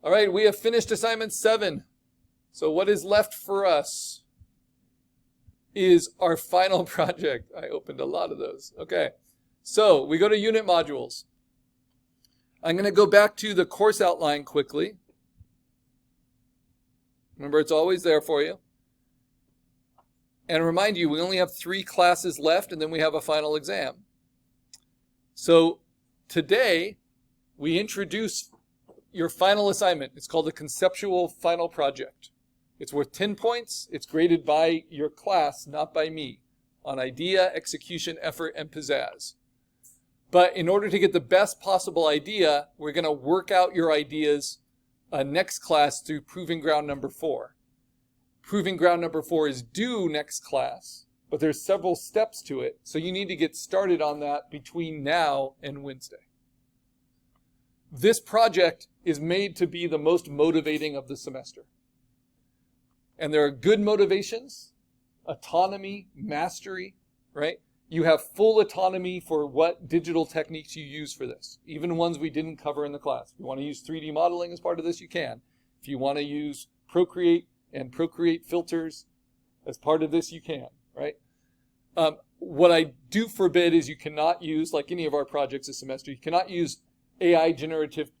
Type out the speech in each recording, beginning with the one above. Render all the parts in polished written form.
All right, we have finished assignment 7. So what is left for us is our final project. I opened a lot of those. Okay, so we go to unit modules. I'm going to go back to the course outline quickly. Remember, it's always there for you. And remind you, we only have 3 classes left, and then we have a final exam. So today, we introduce your final assignment. It's called a conceptual final project. It's worth 10 points. It's graded by your class, not by me, on idea, execution, effort, and pizzazz. But in order to get the best possible idea, we're going to work out your ideas next class through Proving Ground number 4. Proving Ground number 4 is due next class, but there's several steps to it, so you need to get started on that between now and Wednesday. This project is made to be the most motivating of the semester. And there are good motivations, autonomy, mastery, right? You have full autonomy for what digital techniques you use for this, even ones we didn't cover in the class. If you want to use 3D modeling as part of this, you can. If you want to use Procreate and Procreate filters as part of this, you can, right? What I do forbid is you cannot use, like any of our projects this semester, you cannot use AI generative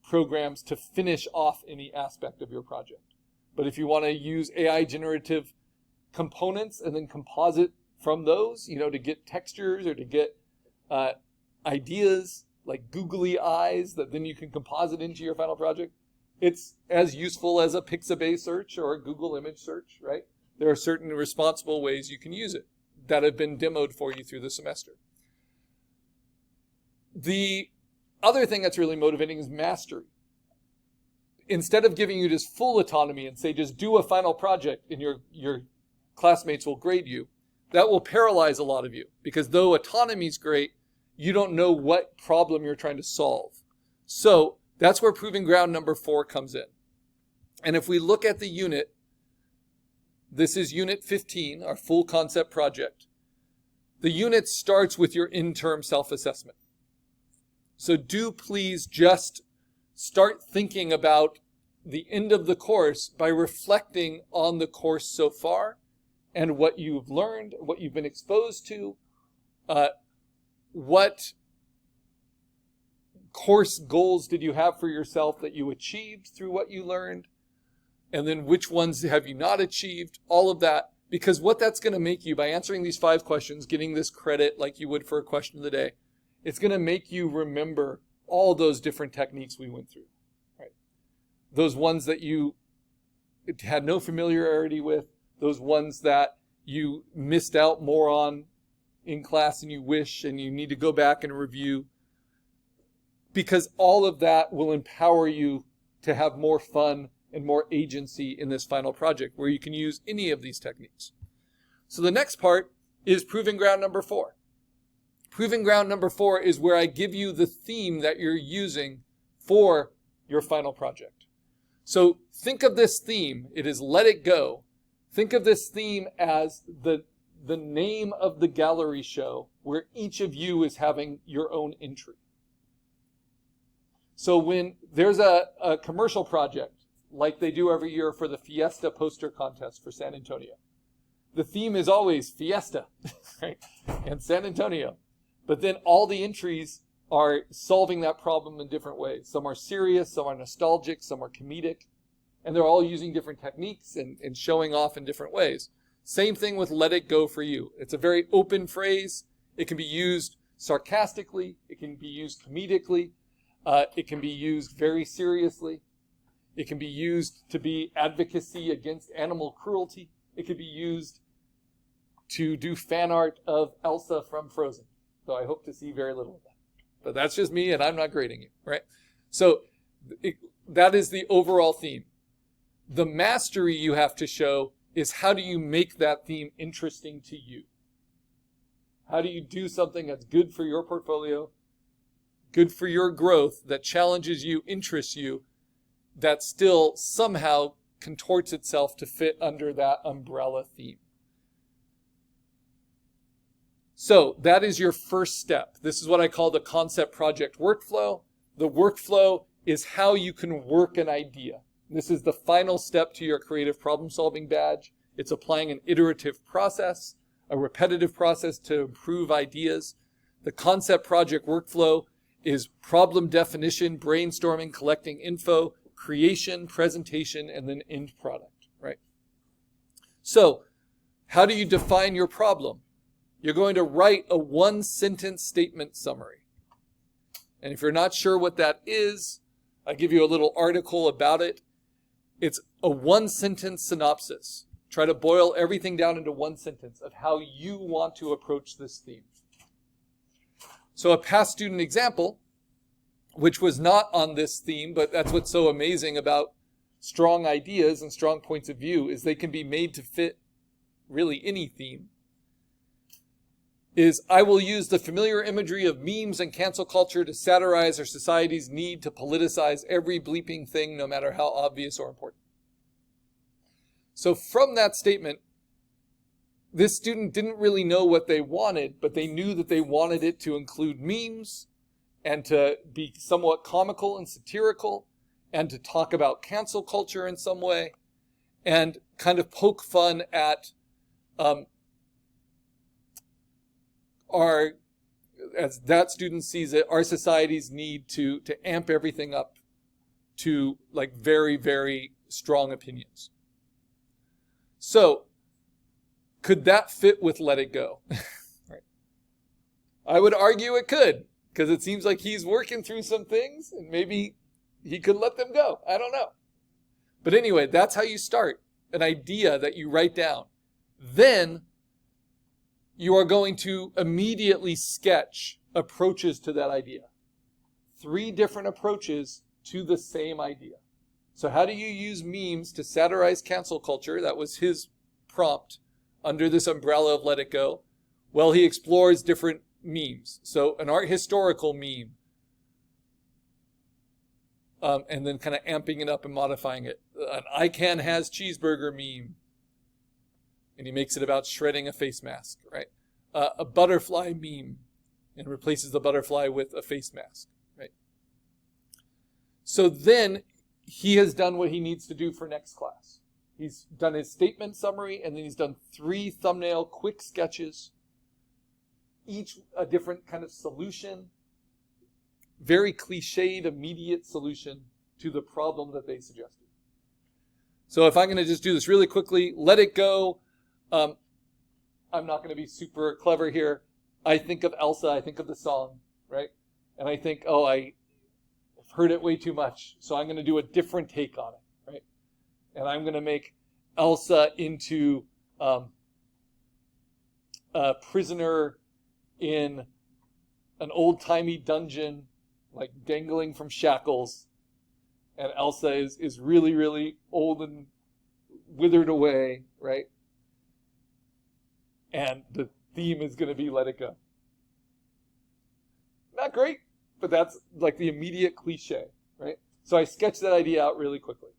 programs to finish off any aspect of your project. But if you want to use AI generative components and then composite from those, to get textures or to get ideas like googly eyes that then you can composite into your final project, it's as useful as a Pixabay search or a Google image search, right? There are certain responsible ways you can use it that have been demoed for you through the semester. The other thing that's really motivating is mastery. Instead of giving you this full autonomy and say, just do a final project and your classmates will grade you, that will paralyze a lot of you, because though autonomy is great, you don't know what problem you're trying to solve. So that's where Proving Ground number 4 comes in. And if we look at the unit, this is unit 15, our full concept project. The unit starts with your interim self-assessment. So do please just start thinking about the end of the course by reflecting on the course so far and what you've learned, what you've been exposed to, what course goals did you have for yourself that you achieved through what you learned, and then which ones have you not achieved, all of that. Because what that's going to make you, by answering these 5 questions, getting this credit like you would for a question of the day, it's going to make you remember all those different techniques we went through, right? Those ones that you had no familiarity with, those ones that you missed out more on in class than you wish, and you need to go back and review, because all of that will empower you to have more fun and more agency in this final project where you can use any of these techniques. So the next part is Proving Ground number 4. Proving Ground number 4 is where I give you the theme that you're using for your final project. So think of this theme. It is Let It Go. Think of this theme as the name of the gallery show where each of you is having your own entry. So when there's a commercial project, like they do every year for the Fiesta poster contest for San Antonio, the theme is always Fiesta, right? And San Antonio. But then all the entries are solving that problem in different ways. Some are serious, some are nostalgic, some are comedic, and they're all using different techniques and showing off in different ways. Same thing with Let It Go for you. It's a very open phrase. It can be used sarcastically. It can be used comedically. It can be used very seriously. It can be used to be advocacy against animal cruelty. It could be used to do fan art of Elsa from Frozen. So I hope to see very little of that. But that's just me, and I'm not grading you, right? So that is the overall theme. The mastery you have to show is how do you make that theme interesting to you? How do you do something that's good for your portfolio, good for your growth, that challenges you, interests you, that still somehow contorts itself to fit under that umbrella theme? So that is your first step. This is what I call the concept project workflow. The workflow is how you can work an idea. This is the final step to your creative problem-solving badge. It's applying an iterative process, a repetitive process to improve ideas. The concept project workflow is problem definition, brainstorming, collecting info, creation, presentation, and then end product, right? So, how do you define your problem? You're going to write a one-sentence statement summary. And if you're not sure what that is, I'll give you a little article about it. It's a one-sentence synopsis. Try to boil everything down into one sentence of how you want to approach this theme. So a past student example, which was not on this theme, but that's what's so amazing about strong ideas and strong points of view, is they can be made to fit really any theme, is I will use the familiar imagery of memes and cancel culture to satirize our society's need to politicize every bleeping thing, no matter how obvious or important. So from that statement, this student didn't really know what they wanted, but they knew that they wanted it to include memes and to be somewhat comical and satirical and to talk about cancel culture in some way and kind of poke fun at our, as that student sees it, our society's need to amp everything up to like very, very strong opinions. So, could that fit with Let It Go? Right. I would argue it could, because it seems like he's working through some things and maybe he could let them go. I don't know. But anyway, that's how you start an idea that you write down. Then you are going to immediately sketch approaches to that idea. 3 different approaches to the same idea. So how do you use memes to satirize cancel culture? That was his prompt under this umbrella of Let It Go. Well, he explores different memes. So an art historical meme. And then kind of amping it up and modifying it. An I Can Has Cheeseburger meme. And he makes it about shredding a face mask, right? A butterfly meme. And replaces the butterfly with a face mask, right? So then he has done what he needs to do for next class. He's done his statement summary, and then he's done 3 thumbnail quick sketches, each a different kind of solution, very cliched, immediate solution to the problem that they suggested. So if I'm going to just do this really quickly, Let It Go. I'm not going to be super clever here. I think of Elsa, I think of the song, right? And I think, oh, I've heard it way too much, so I'm going to do a different take on it, right? And I'm going to make Elsa into a prisoner in an old-timey dungeon, like dangling from shackles. And Elsa is really, really old and withered away, right? And the theme is going to be Let It Go. Not great, but that's like the immediate cliche, right? So I sketch that idea out really quickly.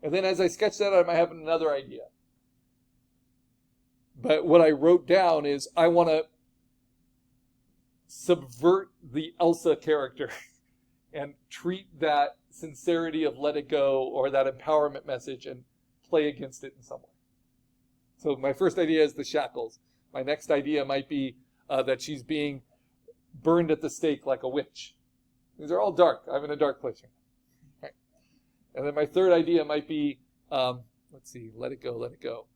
And then as I sketch that out, I might have another idea. But what I wrote down is I want to subvert the Elsa character and treat that sincerity of Let It Go or that empowerment message and play against it in some way. So my first idea is the shackles. My next idea might be that she's being burned at the stake like a witch. These are all dark. I'm in a dark place here. Right. And then my third idea might be, let's see, Let It Go, Let It Go.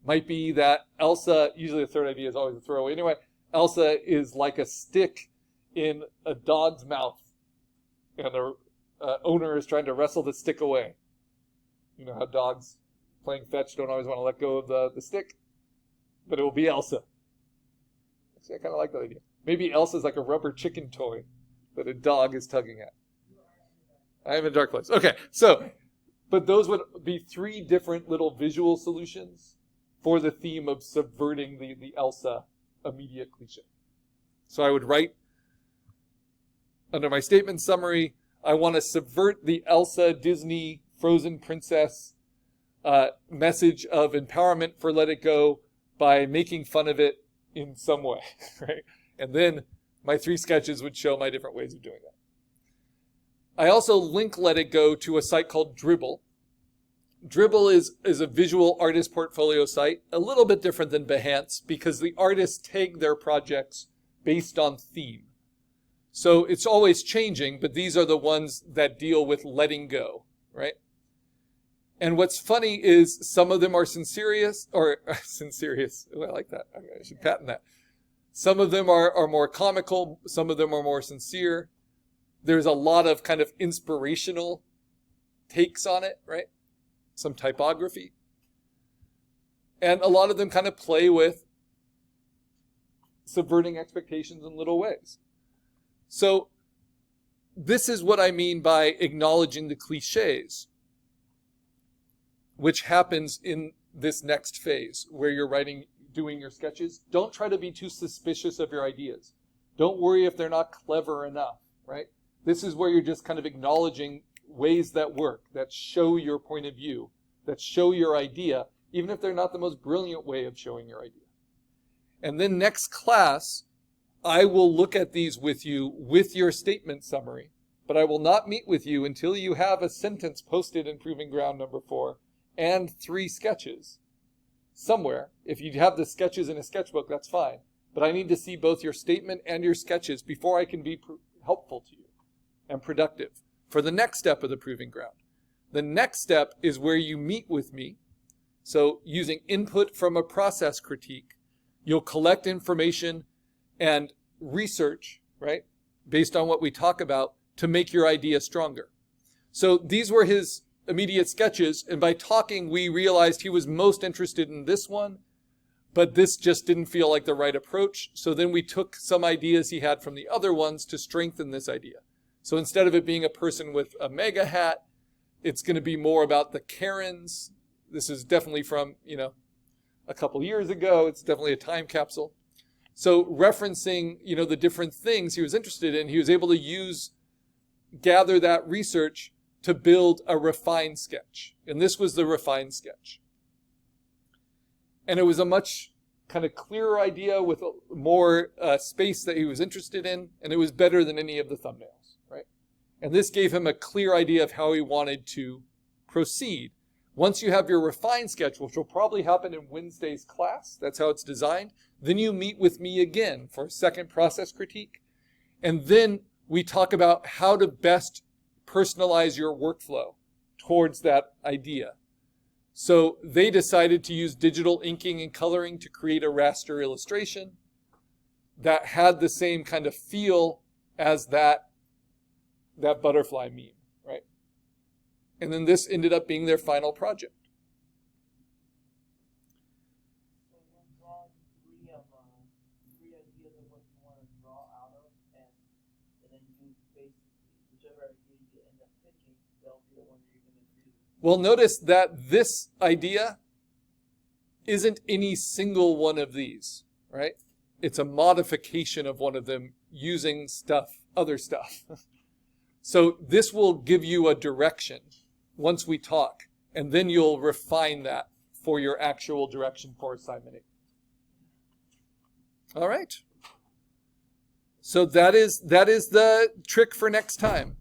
Might be that Elsa, usually the third idea is always a throwaway. Anyway, Elsa is like a stick in a dog's mouth. And the owner is trying to wrestle the stick away. You know how dogs playing fetch don't always want to let go of the stick? But it will be Elsa. Actually, I kind of like that idea. Maybe Elsa's like a rubber chicken toy that a dog is tugging at. I am in a dark place. Okay, so, but those would be 3 different little visual solutions for the theme of subverting the Elsa immediate cliche. So I would write, under my statement summary, I want to subvert the Elsa Disney Frozen Princess message of empowerment for Let It Go by making fun of it in some way, right? And then my 3 sketches would show my different ways of doing I also link Let It Go to a site called Dribbble. Dribbble is a visual artist portfolio site, a little bit different than Behance because the artists tag their projects based on theme. So it's always changing, but these are the ones that deal with letting go, right? And what's funny is some of them are sincerious. Oh, I like that. I should patent that. Some of them are more comical. Some of them are more sincere. There's a lot of kind of inspirational takes on it, right? Some typography. And a lot of them kind of play with subverting expectations in little ways. So this is what I mean by acknowledging the cliches, which happens in this next phase where you're doing your sketches. Don't try to be too suspicious of your ideas. Don't worry if they're not clever enough, right? This is where you're just kind of acknowledging ways that work, that show your point of view, that show your idea, even if they're not the most brilliant way of showing your idea. And then next class, I will look at these with you with your statement summary, but I will not meet with you until you have a sentence posted in Proving Ground number 4 and 3 sketches somewhere. If you have the sketches in a sketchbook, that's fine. But I need to see both your statement and your sketches before I can be helpful to you and productive for the next step of the Proving Ground. The next step is where you meet with me. So using input from a process critique, you'll collect information and research, right, based on what we talk about to make your idea stronger. So these were his immediate sketches, and by talking, we realized he was most interested in this one, but this just didn't feel like the right approach. So then we took some ideas he had from the other ones to strengthen this idea. So instead of it being a person with a mega hat, it's going to be more about the Karens. This is definitely from, a couple years ago. It's definitely a time capsule. So referencing, the different things he was interested in, he was able to gather that research to build a refined sketch. And this was the refined sketch. And it was a much kind of clearer idea with more space that he was interested in, and it was better than any of the thumbnails, right? And this gave him a clear idea of how he wanted to proceed. Once you have your refined sketch, which will probably happen in Wednesday's class, that's how it's designed, then you meet with me again for a second process critique. And then we talk about how to best personalize your workflow towards that idea. So they decided to use digital inking and coloring to create a raster illustration that had the same kind of feel as that butterfly meme, right? And then this ended up being their final project. So you're drawing three ideas of what you want to draw out of, and then you basically, whichever idea you end up picking, they'll be the one you're going to do. Well, notice that this idea isn't any single one of these, right? It's a modification of one of them using other stuff. So this will give you a direction once we talk, and then you'll refine that for your actual direction for assignment 8. All right. So that is the trick for next time.